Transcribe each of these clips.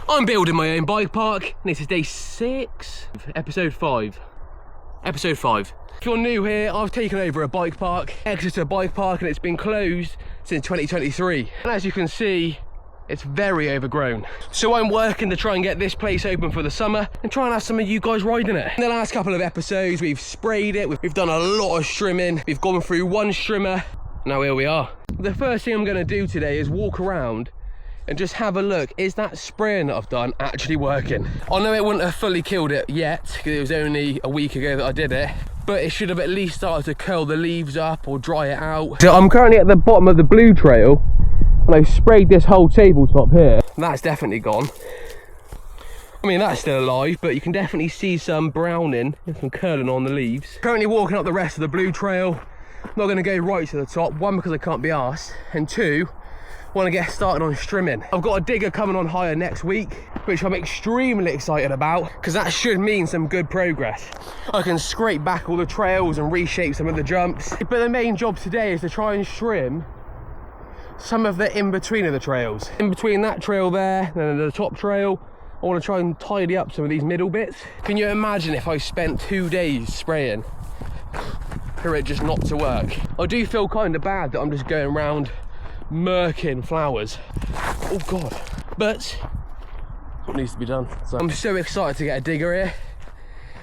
I'm building my own bike park, and this is day 6, episode 5. Episode 5. If you're new here, I've taken over a bike park, Exeter Bike Park, and it's been closed since 2023. And as you can see, it's very overgrown. So I'm working to try and get this place open for the summer and try and have some of you guys riding it. In the last couple of episodes, we've sprayed it, we've done a lot of strimming, we've gone through one strimmer, now here we are. The first thing I'm gonna do today is walk around and just have a look. Is that spraying that I've done actually working? I know it wouldn't have fully killed it yet, because it was only a week ago that I did it, but it should have at least started to curl the leaves up or dry it out. So I'm currently at the bottom of the blue trail, and I've sprayed this whole tabletop here. That's definitely gone. I mean, that's still alive, but you can definitely see some browning and some curling on the leaves. Currently walking up the rest of the blue trail. I'm not gonna go right to the top, one, because I can't be arsed, and two, want to get started on strimming. I've got a digger coming on hire next week, which I'm extremely excited about, because that should mean some good progress. I can scrape back all the trails and reshape some of the jumps, but the main job today is to try and trim some of the in-between of the trails. In between that trail there and the top trail, I want to try and tidy up some of these middle bits. Can you imagine if I spent 2 days spraying for it just not to work? I do feel kind of bad that I'm just going around murking flowers. Oh god. But what needs to be done. So I'm so excited to get a digger here.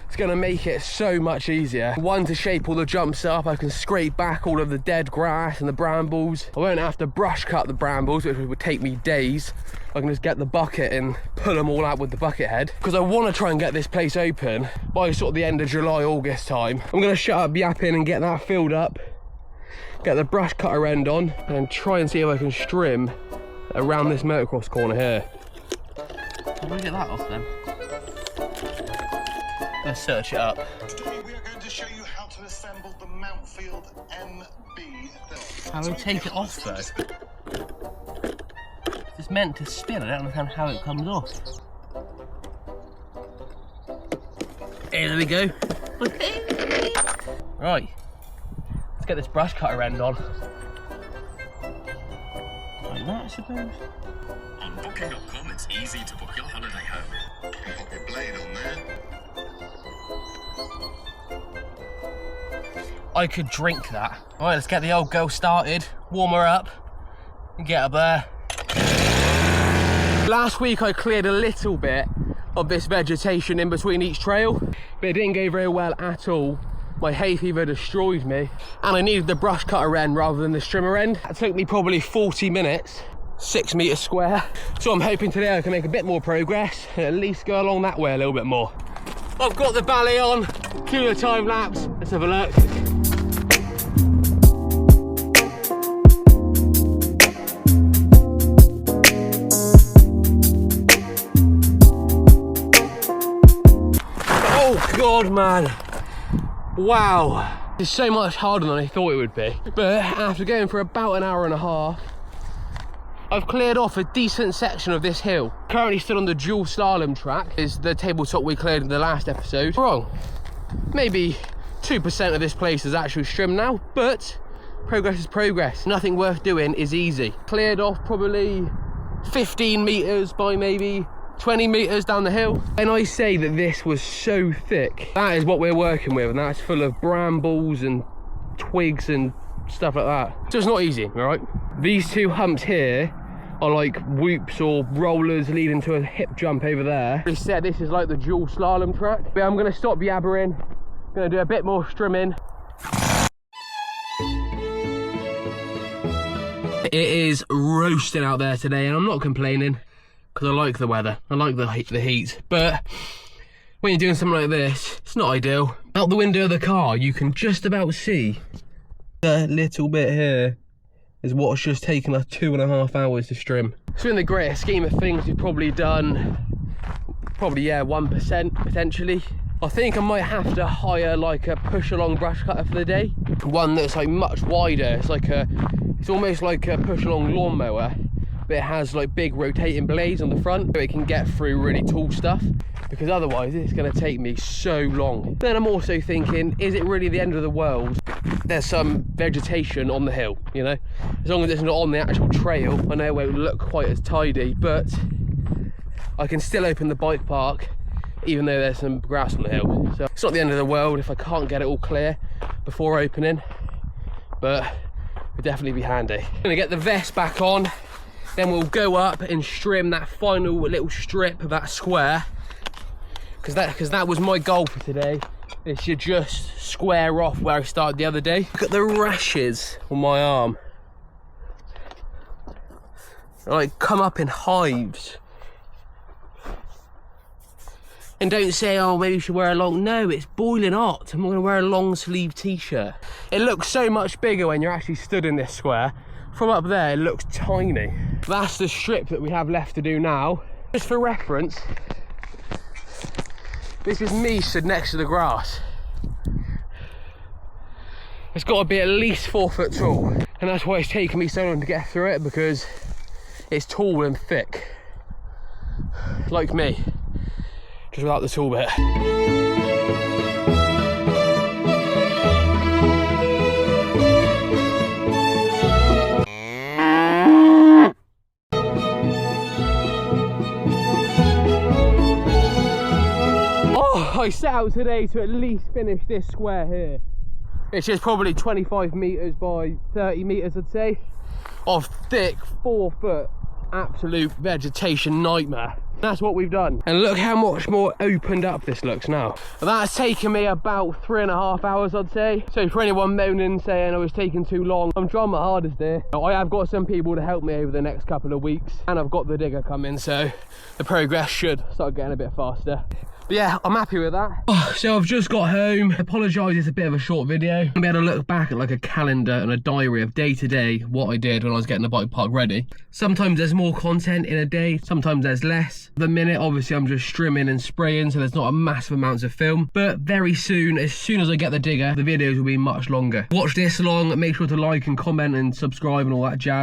It's gonna make it so much easier. One, to shape all the jumps up. I can scrape back all of the dead grass and the brambles. I won't have to brush cut the brambles, which would take me days. I can just get the bucket and pull them all out with the bucket head, because I want to try and get this place open by sort of the end of July, August time. I'm gonna shut up yapping and get that filled up, get the brush cutter end on, and try and see if I can trim around this motocross corner here. How do I get that off then? Let's search it up. Today we are going to show you how to assemble the Mountfield MB. How do we take it off though? It's meant to spin, I don't understand how it comes off. Hey, there we go. Right. Let's get this brush cutter end on. Like that, I suppose. On Booking.com, it's easy to book your holiday home. Pop your blade on there. I could drink that. Right, let's get the old girl started, warm her up, and get up there. Last week I cleared a little bit of this vegetation in between each trail, but it didn't go very well at all. My hay fever destroyed me, and I needed the brush cutter end rather than the strimmer end. It took me probably 40 minutes, 6 meters square. So I'm hoping today I can make a bit more progress and at least go along that way a little bit more. I've got the ballet on, cue the time lapse, let's have a look. Oh God, man. Wow, it's so much harder than I thought it would be. But after going for about an hour and a half, I've cleared off a decent section of this hill. Currently still on the dual slalom track, is the tabletop we cleared in the last episode. Wrong, maybe 2% of this place is actually trimmed now, but progress is progress. Nothing worth doing is easy. Cleared off probably 15 meters by maybe 20 meters down the hill, and I say that this was so thick. That is what we're working with, and that's full of brambles and twigs and stuff like that. So it's not easy, all right? These two humps here are like whoops or rollers leading to a hip jump over there. They said this is like the dual slalom track, but I'm gonna stop yabbering, gonna do a bit more strimming. It is roasting out there today, and I'm not complaining, because I like the weather, I like the heat, but when you're doing something like this, it's not ideal. Out the window of the car, you can just about see that little bit here is what's just taken us 2.5 hours to trim. So in the greater scheme of things, we've probably done, yeah, 1% potentially. I think I might have to hire like a push along brush cutter for the day. One that's like much wider, it's almost like a push along lawnmower, but it has like big rotating blades on the front, so it can get through really tall stuff, because otherwise it's going to take me so long. Then I'm also thinking, is it really the end of the world? There's some vegetation on the hill, you know, as long as it's not on the actual trail. I know it won't look quite as tidy, but I can still open the bike park even though there's some grass on the hill. So it's not the end of the world if I can't get it all clear before opening, but it'll definitely be handy. I'm gonna get the vest back on, then we'll go up and trim that final little strip of that square, because that was my goal for today. It should just square off where I started the other day. Look at the rashes on my arm. They like come up in hives. And don't say, oh, maybe you should wear a long... No, it's boiling hot. I'm not gonna wear a long sleeve t-shirt. It looks so much bigger when you're actually stood in this square. From up there, it looks tiny. That's the strip that we have left to do now. Just for reference, this is me stood next to the grass. It's got to be at least 4 foot tall. And that's why it's taken me so long to get through it, because it's tall and thick. Like me. Just without the tool bit. Oh, I set out today to at least finish this square here. It's just probably 25 metres by 30 metres, I'd say, of thick 4 foot absolute vegetation nightmare. That's what we've done. And look how much more opened up this looks now. That's taken me about 3.5 hours, I'd say. So for anyone moaning, saying I was taking too long, I'm trying my hardest here. I have got some people to help me over the next couple of weeks, and I've got the digger coming, so the progress should start getting a bit faster. But yeah, I'm happy with that. Oh, so I've just got home. Apologise, it's a bit of a short video. I'm able to look back at like a calendar and a diary of day to day what I did when I was getting the bike park ready. Sometimes there's more content in a day, sometimes there's less. At the minute, obviously, I'm just trimming and spraying, so there's not a massive amounts of film. But very soon, as soon as I get the digger, the videos will be much longer. Watch this long, make sure to like and comment and subscribe and all that jazz.